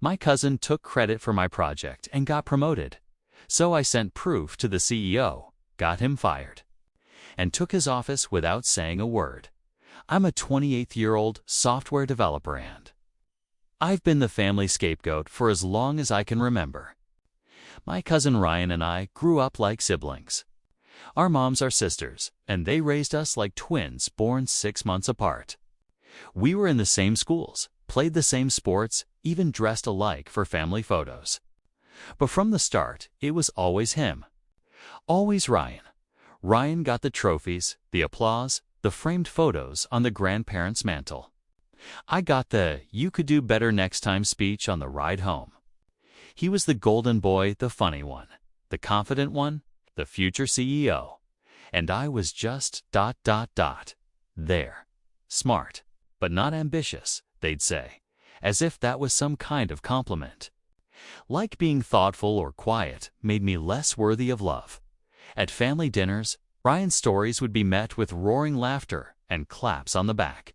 My cousin took credit for my project and got promoted. So I sent proof to the CEO, got him fired, and took his office without saying a word. I'm a 28-year-old software developer and I've been the family scapegoat for as long as I can remember. My cousin Ryan and I grew up like siblings. Our moms are sisters, and they raised us like twins born 6 months apart. We were in the same schools, played the same sports, even dressed alike for family photos. But from the start, it was always him. Always Ryan. Ryan got the trophies, the applause, the framed photos on the grandparents' mantle. I got the "you could do better next time" speech on the ride home. He was the golden boy, the funny one, the confident one, the future CEO. And I was just ... there. Smart, but not ambitious, they'd say, as if that was some kind of compliment. Like being thoughtful or quiet made me less worthy of love. At family dinners, Ryan's stories would be met with roaring laughter and claps on the back.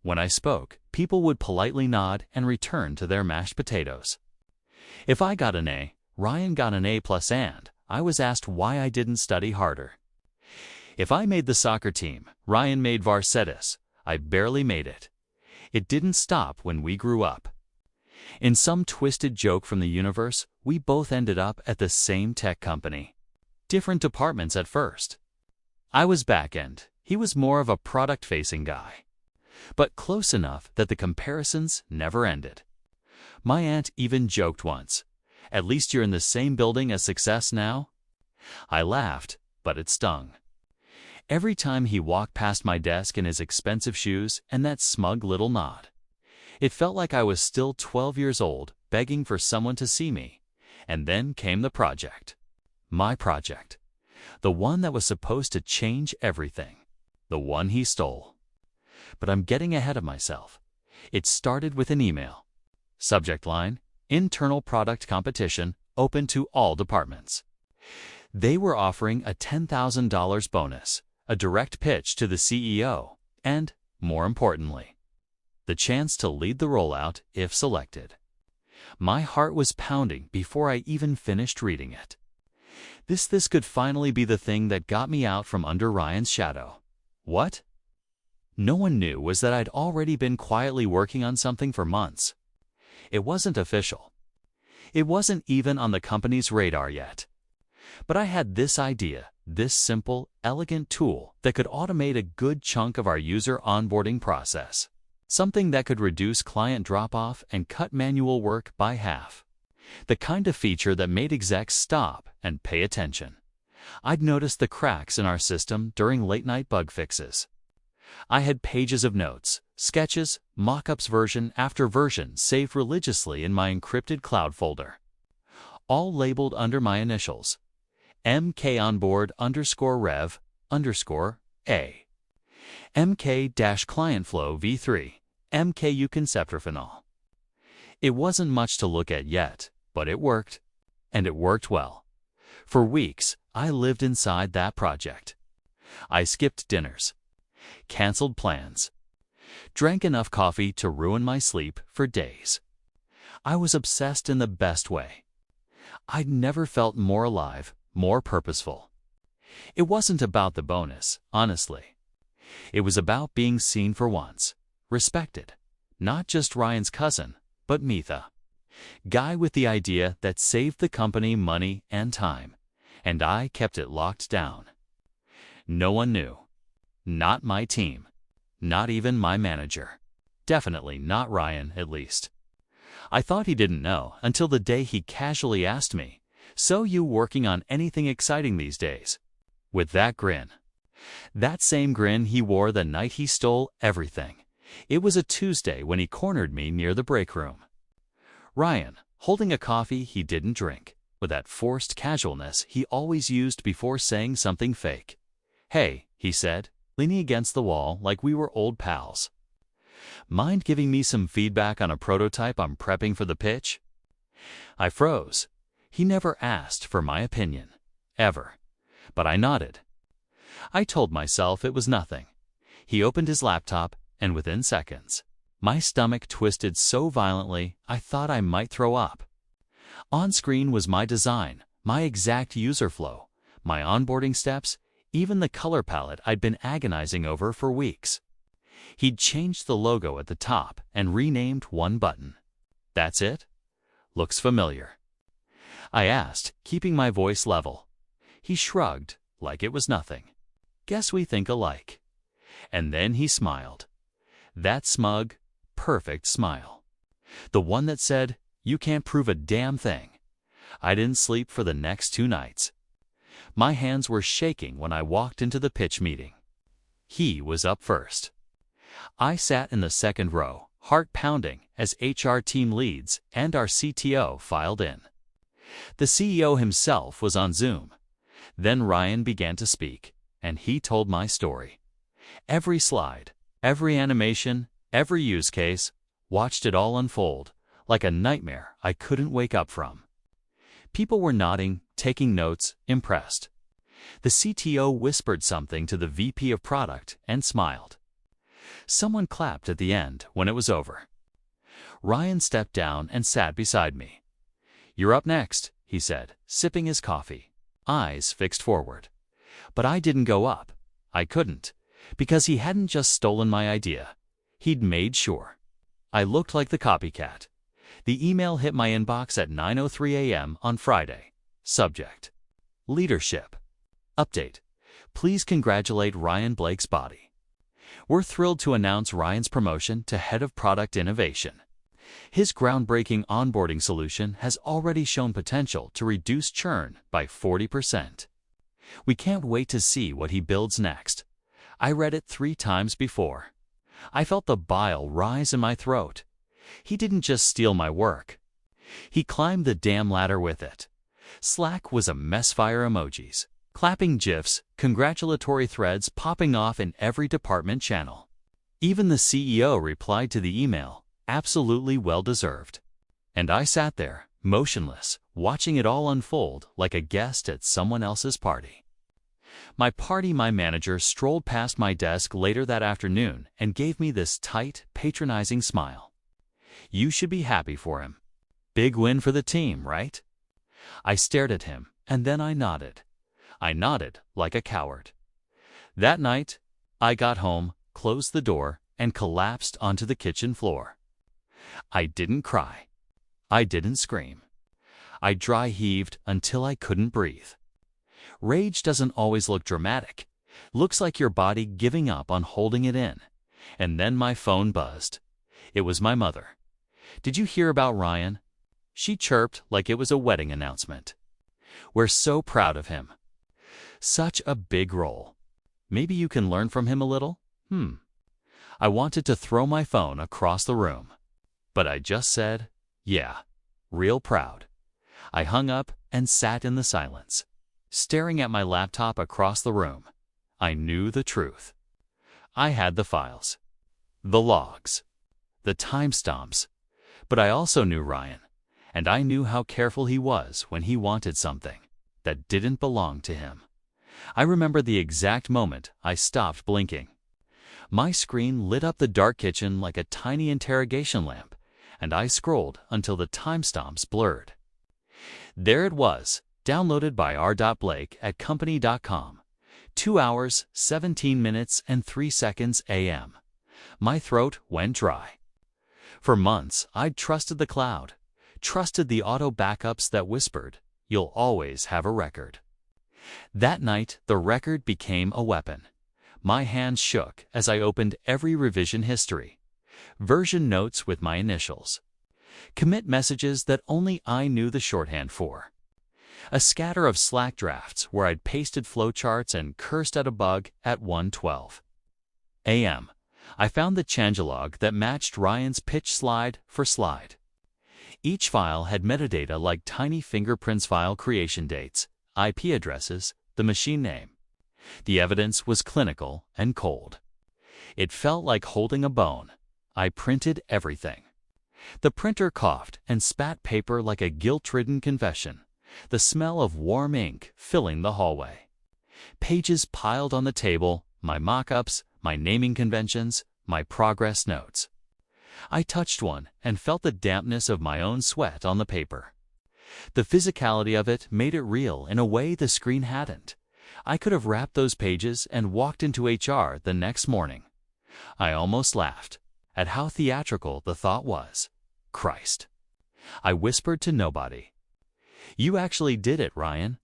When I spoke, people would politely nod and return to their mashed potatoes. If I got an A, Ryan got an A+, and I was asked why I didn't study harder. If I made the soccer team, Ryan made varsetis. I barely made it. It didn't stop when we grew up. In some twisted joke from the universe, we both ended up at the same tech company. Different departments at first. I was back-end. He was more of a product-facing guy. But close enough that the comparisons never ended. My aunt even joked once, "At least you're in the same building as success now?" I laughed, but it stung. Every time he walked past my desk in his expensive shoes and that smug little nod, it felt like I was still 12 years old, begging for someone to see me. And then came the project. My project. The one that was supposed to change everything. The one he stole. But I'm getting ahead of myself. It started with an email. Subject line: internal product competition, open to all departments. They were offering a $10,000 bonus, a direct pitch to the CEO, and, more importantly, the chance to lead the rollout if selected. My heart was pounding before I even finished reading it. This could finally be the thing that got me out from under Ryan's shadow. What no one knew was that I'd already been quietly working on something for months. It wasn't official. It wasn't even on the company's radar yet. But I had this idea, this simple, elegant tool that could automate a good chunk of our user onboarding process. Something that could reduce client drop-off and cut manual work by half. The kind of feature that made execs stop and pay attention. I'd noticed the cracks in our system during late-night bug fixes. I had pages of notes, sketches, mock-ups version after version saved religiously in my encrypted cloud folder. All labeled under my initials. mkonboard_rev_a. mk-clientflow v3, mku conceptorphenol. It wasn't much to look at yet, but it worked. And it worked well. For weeks, I lived inside that project. I skipped dinners, canceled plans, drank enough coffee to ruin my sleep for days. I was obsessed in the best way. I'd never felt more alive, more purposeful. It wasn't about the bonus, honestly. It was about being seen for once, respected. Not just Ryan's cousin, but Mitha. Guy with the idea that saved the company money and time, and I kept it locked down. No one knew. Not my team. Not even my manager. Definitely not Ryan, at least. I thought he didn't know until the day he casually asked me, "So you working on anything exciting these days?" With that grin. That same grin he wore the night he stole everything. It was a Tuesday when he cornered me near the break room. Ryan, holding a coffee he didn't drink, with that forced casualness he always used before saying something fake. "Hey," he said, leaning against the wall like we were old pals. "Mind giving me some feedback on a prototype I'm prepping for the pitch?" I froze. He never asked for my opinion. Ever. But I nodded. I told myself it was nothing. He opened his laptop, and within seconds, My stomach twisted so violently I thought I might throw up. On screen was my design, my exact user flow, my onboarding steps, even the color palette I'd been agonizing over for weeks. He'd changed the logo at the top and renamed one button. That's it? Looks familiar. I asked, keeping my voice level. He shrugged, like it was nothing. Guess we think alike. And then he smiled. That smug, perfect smile. The one that said, "You can't prove a damn thing." I didn't sleep for the next 2 nights. My hands were shaking when I walked into the pitch meeting. He was up first. I sat in the second row, heart pounding, as HR team leads and our CTO filed in. The CEO himself was on Zoom. Then Ryan began to speak, and he told my story. Every slide, every animation, every use case, watched it all unfold, like a nightmare I couldn't wake up from. People were nodding, taking notes, impressed. The CTO whispered something to the VP of product and smiled. Someone clapped at the end when it was over. Ryan stepped down and sat beside me. "You're up next," he said, sipping his coffee, eyes fixed forward. But I didn't go up. I couldn't, because he hadn't just stolen my idea. He'd made sure. I looked like the copycat. The email hit my inbox at 9:03 a.m. on Friday. Subject: Leadership. Update: Please congratulate Ryan Blake's body. We're thrilled to announce Ryan's promotion to Head of Product Innovation. His groundbreaking onboarding solution has already shown potential to reduce churn by 40%. We can't wait to see what he builds next. I read it 3 times before. I felt the bile rise in my throat. He didn't just steal my work. He climbed the damn ladder with it. Slack was a mess-fire emojis, clapping GIFs, congratulatory threads popping off in every department channel. Even the CEO replied to the email, absolutely well-deserved. And I sat there, motionless, watching it all unfold like a guest at someone else's party. My manager strolled past my desk later that afternoon and gave me this tight, patronizing smile. "You should be happy for him. Big win for the team, right?" I stared at him, and then I nodded. I nodded like a coward. That night, I got home, closed the door, and collapsed onto the kitchen floor. I didn't cry. I didn't scream. I dry heaved until I couldn't breathe. Rage doesn't always look dramatic. Looks like your body giving up on holding it in. And then my phone buzzed. It was my mother. "Did you hear about Ryan?" She chirped like it was a wedding announcement. "We're so proud of him. Such a big role. Maybe you can learn from him a little?" I wanted to throw my phone across the room. But I just said, "Yeah, real proud." I hung up and sat in the silence, staring at my laptop across the room. I knew the truth. I had the files, the logs, the timestamps, but I also knew Ryan, and I knew how careful he was when he wanted something that didn't belong to him. I remember the exact moment I stopped blinking. My screen lit up the dark kitchen like a tiny interrogation lamp, and I scrolled until the timestamps blurred. There it was, downloaded by r.blake at company.com. 2 hours, 17 minutes, and 3 seconds a.m. My throat went dry. For months, I'd trusted the cloud, trusted the auto backups that whispered, "You'll always have a record." That night, the record became a weapon. My hands shook as I opened every revision history, version notes with my initials, commit messages that only I knew the shorthand for, a scatter of Slack drafts where I'd pasted flowcharts and cursed at a bug at 1:12 a.m. I found the changelog that matched Ryan's pitch slide for slide. Each file had metadata like tiny fingerprints, file creation dates, IP addresses, the machine name. The evidence was clinical and cold. It felt like holding a bone. I printed everything. The printer coughed and spat paper like a guilt-ridden confession, the smell of warm ink filling the hallway. Pages piled on the table, my mock-ups, my naming conventions, my progress notes. I touched one and felt the dampness of my own sweat on the paper. The physicality of it made it real in a way the screen hadn't. I could have wrapped those pages and walked into HR the next morning. I almost laughed at how theatrical the thought was. Christ. I whispered to nobody. You actually did it, Ryan.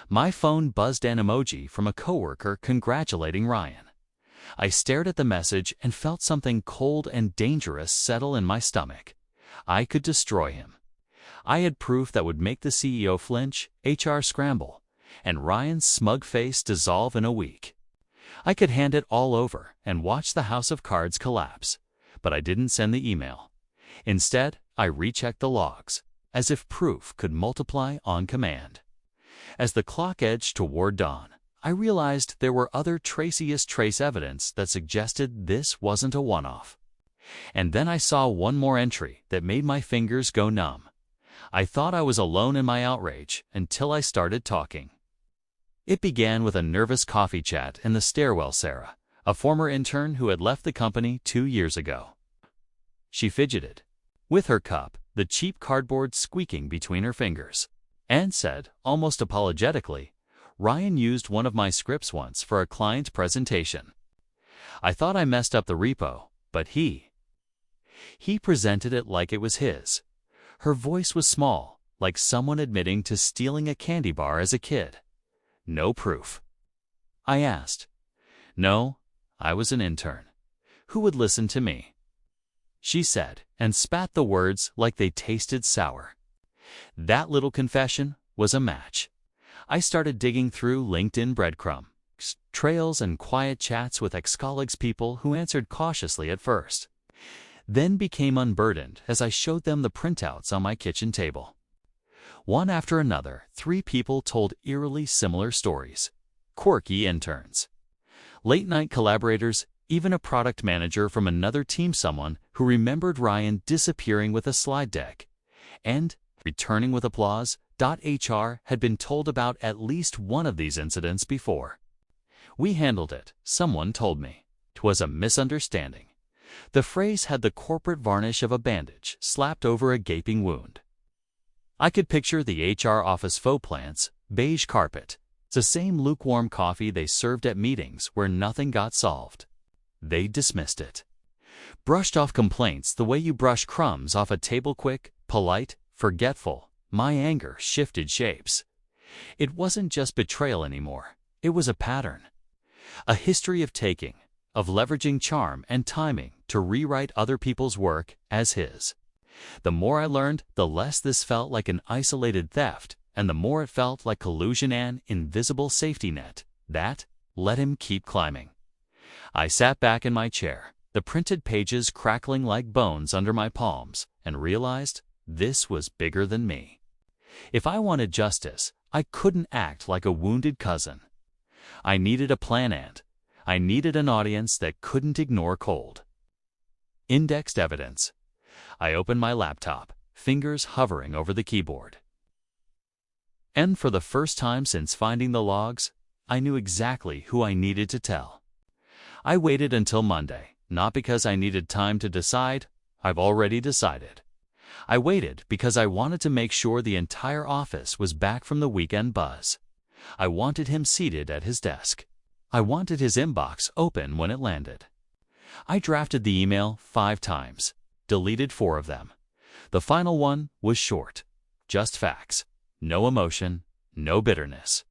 My phone buzzed an emoji from a coworker congratulating Ryan. I stared at the message and felt something cold and dangerous settle in my stomach. I could destroy him. I had proof that would make the CEO flinch, HR scramble, and Ryan's smug face dissolve in a week. I could hand it all over and watch the house of cards collapse, but I didn't send the email. Instead, I rechecked the logs, as if proof could multiply on command. As the clock edged toward dawn, I realized there were other traciest trace evidence that suggested this wasn't a one-off. And then I saw one more entry that made my fingers go numb. I thought I was alone in my outrage until I started talking. It began with a nervous coffee chat in the stairwell. Sarah, a former intern who had left the company 2 years ago. She fidgeted with her cup, the cheap cardboard squeaking between her fingers, and said, almost apologetically, Ryan used one of my scripts once for a client presentation. I thought I messed up the repo, but he presented it like it was his. Her voice was small, like someone admitting to stealing a candy bar as a kid. No proof. I asked. No, I was an intern. Who would listen to me? She said, and spat the words like they tasted sour. That little confession was a match. I started digging through LinkedIn breadcrumb trails and quiet chats with ex-colleagues, people who answered cautiously at first, then became unburdened as I showed them the printouts on my kitchen table. One after another, 3 people told eerily similar stories. Quirky interns, late-night collaborators, even a product manager from another team, someone who remembered Ryan disappearing with a slide deck and returning with applause. HR had been told about at least one of these incidents before. We handled it, someone told me. 'Twas a misunderstanding. The phrase had the corporate varnish of a bandage slapped over a gaping wound. I could picture the HR office faux plants, beige carpet, the same lukewarm coffee they served at meetings where nothing got solved. They dismissed it. Brushed off complaints the way you brush crumbs off a table, quick, polite, forgetful. My anger shifted shapes. It wasn't just betrayal anymore. It was a pattern. A history of taking, of leveraging charm and timing to rewrite other people's work as his. The more I learned, the less this felt like an isolated theft, and the more it felt like collusion, an invisible safety net that let him keep climbing. I sat back in my chair, the printed pages crackling like bones under my palms, and realized this was bigger than me. If I wanted justice, I couldn't act like a wounded cousin. I needed a plan, and I needed an audience that couldn't ignore cold, indexed evidence. I opened my laptop, fingers hovering over the keyboard. And for the first time since finding the logs, I knew exactly who I needed to tell. I waited until Monday, not because I needed time to decide. I've already decided. I waited because I wanted to make sure the entire office was back from the weekend buzz. I wanted him seated at his desk. I wanted his inbox open when it landed. I drafted the email 5 times, deleted 4 of them. The final one was short, just facts, no emotion, no bitterness,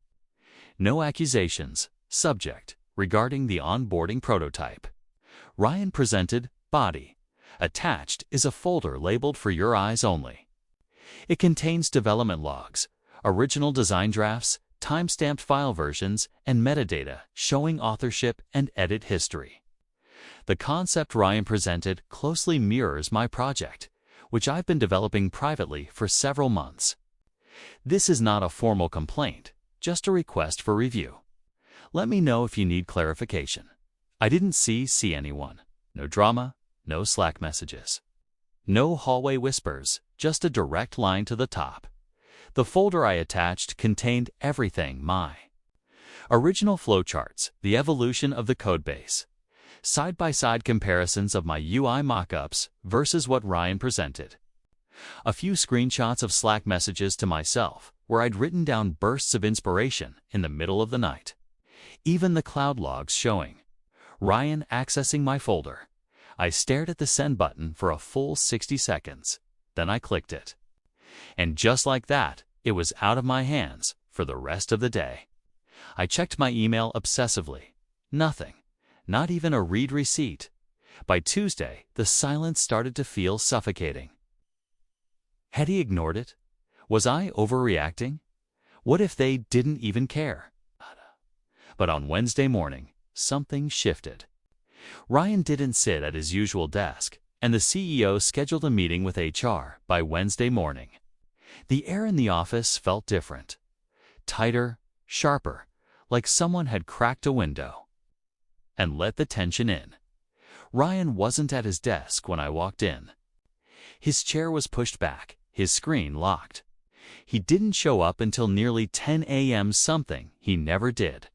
no accusations. Subject: regarding the onboarding prototype. Ryan presented, body. Attached is a folder labeled for your eyes only. It contains development logs, original design drafts, time-stamped file versions, and metadata showing authorship and edit history. The concept Ryan presented closely mirrors my project, which I've been developing privately for several months. This is not a formal complaint, just a request for review. Let me know if you need clarification. I didn't see anyone. No drama, no Slack messages, no hallway whispers, just a direct line to the top. The folder I attached contained everything: my original flowcharts, the evolution of the codebase, side-by-side comparisons of my UI mockups versus what Ryan presented. A few screenshots of Slack messages to myself where I'd written down bursts of inspiration in the middle of the night. Even the cloud logs showing Ryan accessing my folder. I stared at the send button for a full 60 seconds. Then I clicked it. And just like that, it was out of my hands for the rest of the day. I checked my email obsessively. Nothing. Not even a read receipt. By Tuesday, the silence started to feel suffocating. Had he ignored it? Was I overreacting? What if they didn't even care? But on Wednesday morning, something shifted. Ryan didn't sit at his usual desk, and the CEO scheduled a meeting with HR by Wednesday morning. The air in the office felt different. Tighter, sharper, like someone had cracked a window and let the tension in. Ryan wasn't at his desk when I walked in. His chair was pushed back, his screen locked. He didn't show up until nearly 10 a.m., something he never did.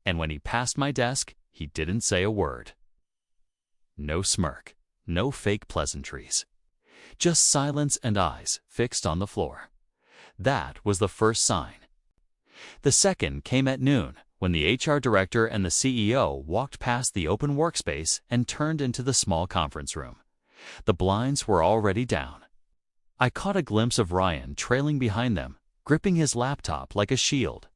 And when he passed my desk, he didn't say a word. No smirk, no fake pleasantries. Just silence and eyes fixed on the floor. That was the first sign. The second came at noon, when the HR director and the CEO walked past the open workspace and turned into the small conference room. The blinds were already down. I caught a glimpse of Ryan trailing behind them, gripping his laptop like a shield.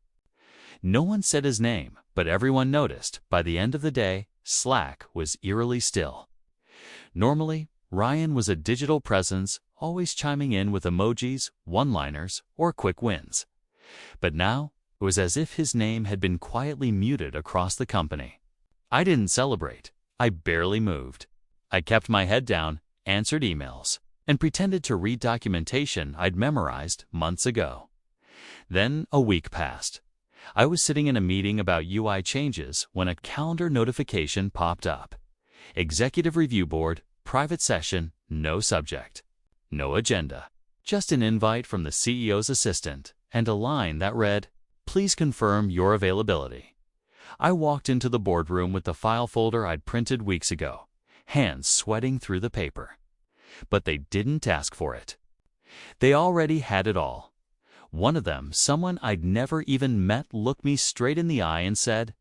No one said his name, but everyone noticed, by the end of the day, Slack was eerily still. Normally, Ryan was a digital presence, always chiming in with emojis, one-liners, or quick wins. But now, it was as if his name had been quietly muted across the company. I didn't celebrate. I barely moved. I kept my head down, answered emails, and pretended to read documentation I'd memorized months ago. Then a week passed. I was sitting in a meeting about UI changes when a calendar notification popped up. Executive Review Board, private session, no subject, no agenda. Just an invite from the CEO's assistant and a line that read, "Please confirm your availability." I walked into the boardroom with the file folder I'd printed weeks ago, hands sweating through the paper. But they didn't ask for it. They already had it all. One of them, someone I'd never even met, looked me straight in the eye and said,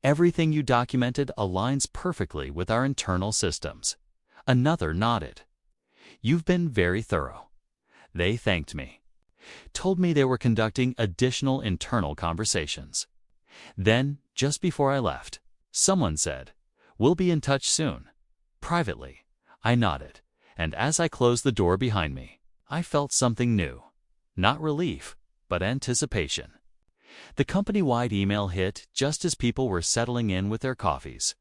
"Everything you documented aligns perfectly with our internal systems." Another nodded. "You've been very thorough." They thanked me. Told me they were conducting additional internal conversations. Then, just before I left, someone said, "We'll be in touch soon." Privately, I nodded, and as I closed the door behind me, I felt something new. Not relief, but anticipation. The company-wide email hit just as people were settling in with their coffees.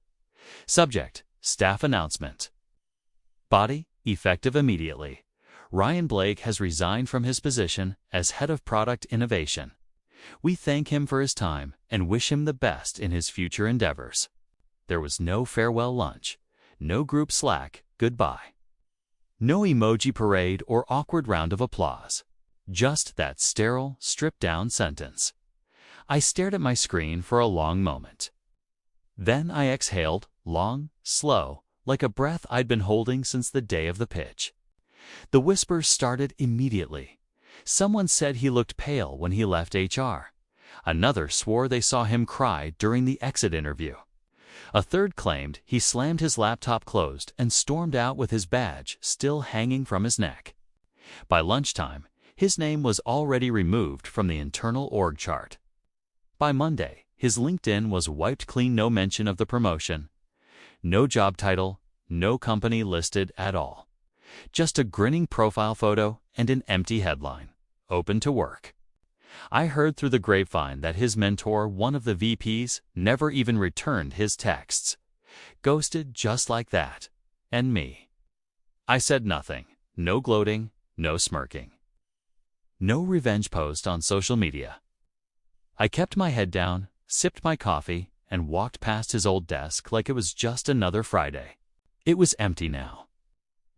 Subject: Staff announcement. Body: effective immediately. Ryan Blake has resigned from his position as Head of Product Innovation. We thank him for his time and wish him the best in his future endeavors. There was no farewell lunch, no group Slack goodbye, no emoji parade or awkward round of applause. Just that sterile, stripped-down sentence. I stared at my screen for a long moment. Then I exhaled, long, slow, like a breath I'd been holding since the day of the pitch. The whispers started immediately. Someone said he looked pale when he left HR. Another swore they saw him cry during the exit interview. A third claimed he slammed his laptop closed and stormed out with his badge still hanging from his neck. By lunchtime, his name was already removed from the internal org chart. By Monday, his LinkedIn was wiped clean, no mention of the promotion. No job title, no company listed at all. Just a grinning profile photo and an empty headline, "Open to work." I heard through the grapevine that his mentor, one of the VPs, never even returned his texts. Ghosted just like that. And me. I said nothing. No gloating, no smirking. No revenge post on social media. I kept my head down, sipped my coffee, and walked past his old desk like it was just another Friday. It was empty now.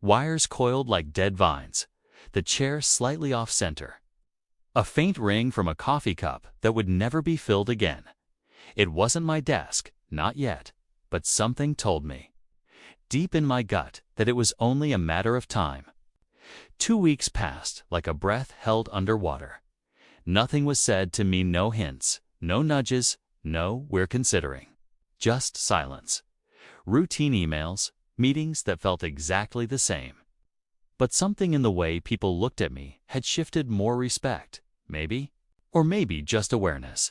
Wires coiled like dead vines, the chair slightly off-center. A faint ring from a coffee cup that would never be filled again. It wasn't my desk, not yet, but something told me, deep in my gut, that it was only a matter of time. 2 weeks passed like a breath held underwater. Nothing was said to me, no hints, no nudges, no "we're considering." Just silence. Routine emails, meetings that felt exactly the same. But something in the way people looked at me had shifted. More respect, maybe? Or maybe just awareness.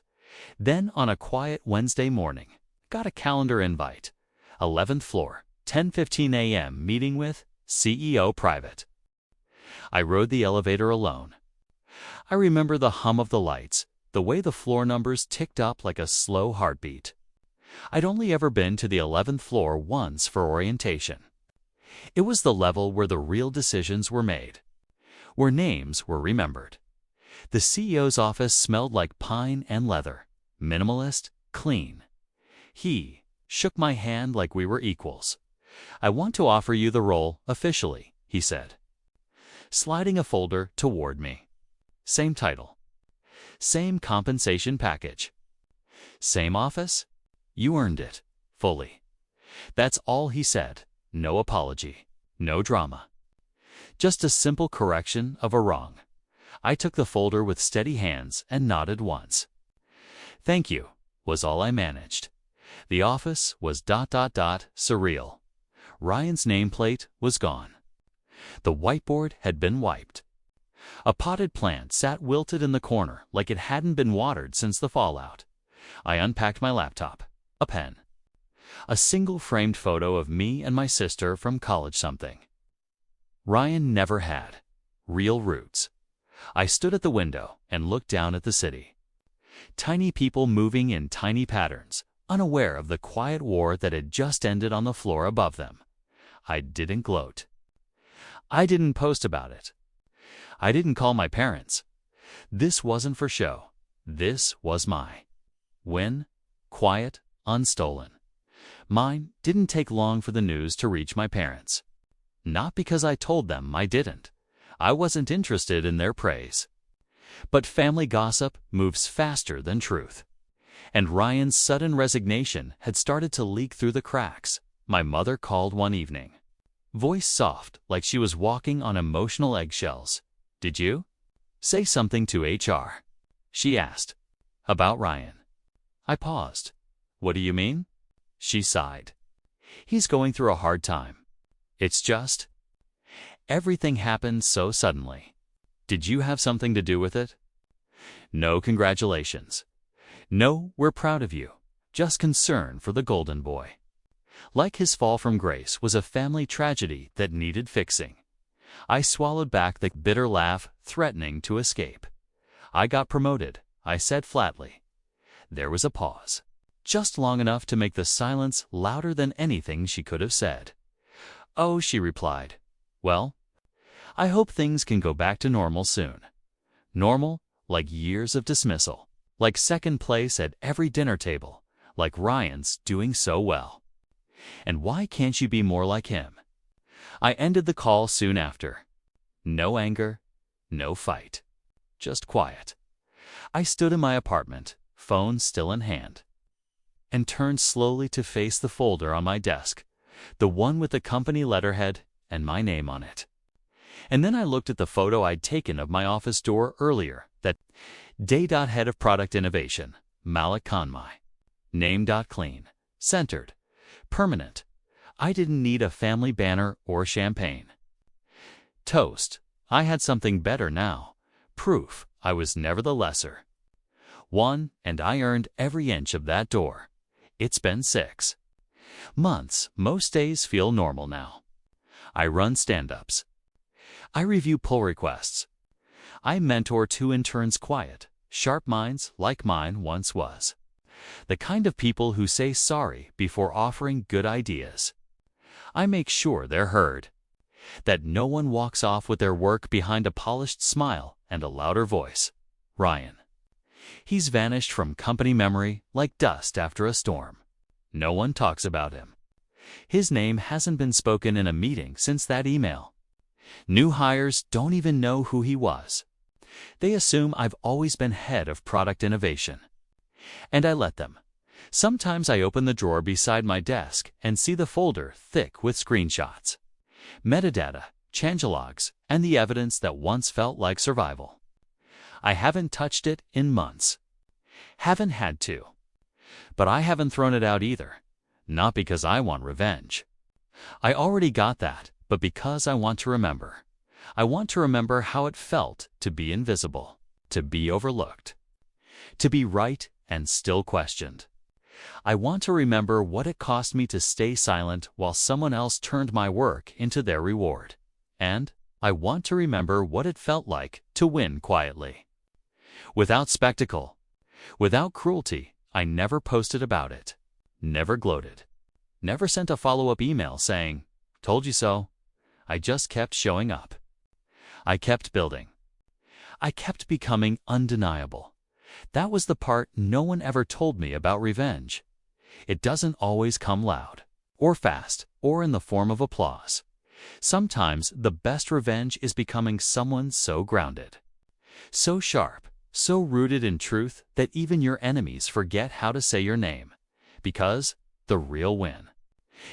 Then, on a quiet Wednesday morning, got a calendar invite. 11th floor, 10:15 a.m. meeting with CEO private. I rode the elevator alone. I remember the hum of the lights, the way the floor numbers ticked up like a slow heartbeat. I'd only ever been to the 11th floor once for orientation. It was the level where the real decisions were made, where names were remembered. The CEO's office smelled like pine and leather, minimalist, clean. He shook my hand like we were equals. "I want to offer you the role officially," he said, sliding a folder toward me. Same title, same compensation package, same office. "You earned it, fully." That's all he said. No apology, no drama. Just a simple correction of a wrong. I took the folder with steady hands and nodded once. "Thank you," was all I managed. The office was ... surreal. Ryan's nameplate was gone. The whiteboard had been wiped. A potted plant sat wilted in the corner like it hadn't been watered since the fallout. I unpacked my laptop. A pen. A single framed photo of me and my sister from college. Something Ryan never had. Real roots. I stood at the window and looked down at the city. Tiny people moving in tiny patterns, unaware of the quiet war that had just ended on the floor above them. I didn't gloat. I didn't post about it. I didn't call my parents. This wasn't for show. This was my win. Quiet, unstolen. Mine. Didn't take long for the news to reach my parents. Not because I told them I didn't. I wasn't interested in their praise. But family gossip moves faster than truth. And Ryan's sudden resignation had started to leak through the cracks. My mother called one evening. Voice soft, like she was walking on emotional eggshells. "Did you say something to HR?" she asked. "About Ryan?" I paused. "What do you mean?" She sighed. "He's going through a hard time. It's just everything happened so suddenly." "Did you have something to do with it?" "No congratulations. No, we're proud of you. Just concern for the golden boy." Like his fall from grace was a family tragedy that needed fixing. I swallowed back the bitter laugh, threatening to escape. "I got promoted," I said flatly. There was a pause, just long enough to make the silence louder than anything she could have said. "Oh," she replied. "Well, I hope things can go back to normal soon." Normal, like years of dismissal, like second place at every dinner table, like Ryan's doing so well. And why can't you be more like him? I ended the call soon after. No anger, no fight, just quiet. I stood in my apartment, phone still in hand, and turned slowly to face the folder on my desk, the one with the company letterhead and my name on it. And then I looked at the photo I'd taken of my office door earlier, that day. Head of Product Innovation, Malik Khanmai. Name. Clean, centered, permanent. I didn't need a family banner or champagne. Toast. I had something better now. Proof I was never the lesser one, and I earned every inch of that door. It's been 6 months. Most days feel normal now. I run stand-ups. I review pull requests. I mentor 2 interns, quiet, sharp minds like mine once was. The kind of people who say sorry before offering good ideas. I make sure they're heard, that no one walks off with their work behind a polished smile and a louder voice. Ryan. He's vanished from company memory like dust after a storm. No one talks about him. His name hasn't been spoken in a meeting since that email. New hires don't even know who he was. They assume I've always been head of product innovation. And I let them. Sometimes I open the drawer beside my desk and see the folder thick with screenshots, metadata, changelogs, and the evidence that once felt like survival. I haven't touched it in months. Haven't had to. But I haven't thrown it out either. Not because I want revenge. I already got that, but because I want to remember. I want to remember how it felt to be invisible, to be overlooked, to be right and still questioned. I want to remember what it cost me to stay silent while someone else turned my work into their reward. And I want to remember what it felt like to win quietly. Without spectacle, without cruelty. I never posted about it, never gloated, never sent a follow-up email saying, "Told you so." I just kept showing up. I kept building. I kept becoming undeniable. That was the part no one ever told me about revenge. It doesn't always come loud, or fast, or in the form of applause. Sometimes the best revenge is becoming someone so grounded, so sharp, so rooted in truth that even your enemies forget how to say your name. Because the real win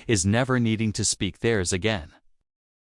is never needing to speak theirs again.